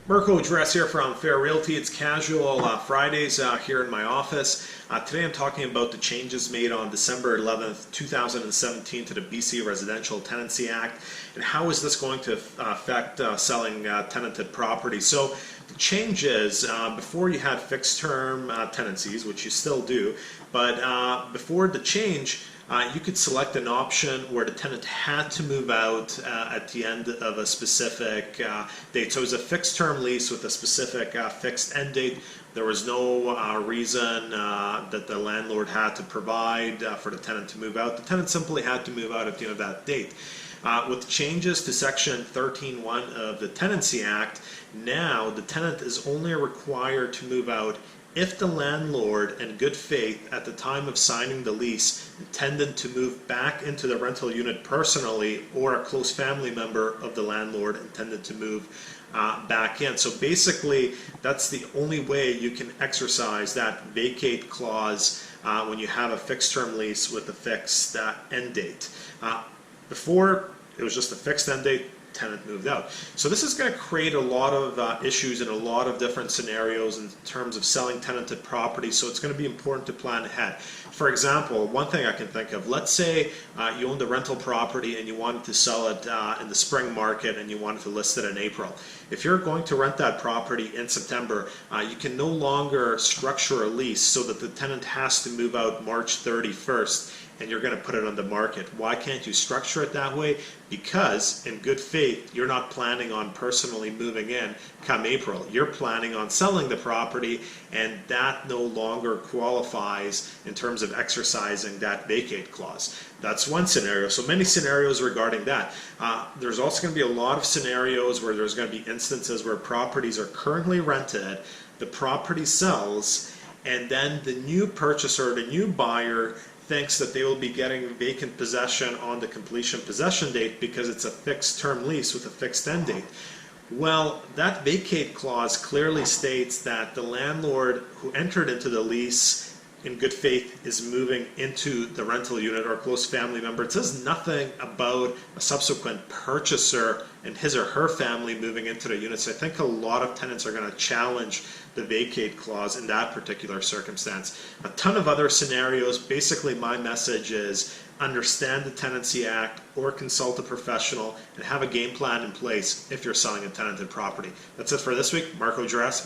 Marko, Juras here from Fair Realty. It's casual Fridays here in my office. Today I'm talking about the changes made on December 11th, 2017 to the BC Residential Tenancy Act and how is this going to affect selling tenanted property. So the change is before you had fixed term tenancies, which you still do, but before the change you could select an option where the tenant had to move out at the end of a specific date. So it was a fixed term lease with a specific fixed end date. There was no reason that the landlord had to provide for the tenant to move out. The tenant simply had to move out at the end of that date. With changes to Section 13.1 of the Tenancy Act, now the tenant is only required to move out if the landlord, in good faith at the time of signing the lease, intended to move back into the rental unit personally, or a close family member of the landlord intended to move back in. So basically, that's the only way you can exercise that vacate clause when you have a fixed term lease with a fixed end date. Before, it was just a fixed end date, tenant moved out. So this is going to create a lot of issues in a lot of different scenarios in terms of selling tenanted property, so it's going to be important to plan ahead. For example, one thing I can think of, let's say you owned a rental property and you wanted to sell it in the spring market and you wanted to list it in April. If you're going to rent that property in September, you can no longer structure a lease so that the tenant has to move out March 31st and you're going to put it on the market. Why can't you structure it that way? Because in good faith, you're not planning on personally moving in come April. You're planning on selling the property, and that no longer qualifies in terms of exercising that vacate clause. That's one scenario. So many scenarios regarding that. There's also going to be a lot of scenarios where there's going to be instances where properties are currently rented, the property sells, and then the new purchaser, the new buyer, thinks that they will be getting vacant possession on the completion possession date because it's a fixed term lease with a fixed end date. Well, that vacate clause clearly states that the landlord who entered into the lease in good faith is moving into the rental unit or a close family member. It says nothing about a subsequent purchaser and his or her family moving into the unit. So I think a lot of tenants are going to challenge the vacate clause in that particular circumstance. A ton of other scenarios. Basically, my message is understand the Tenancy Act or consult a professional and have a game plan in place if you're selling a tenanted property. That's it for this week. Marko, Juras.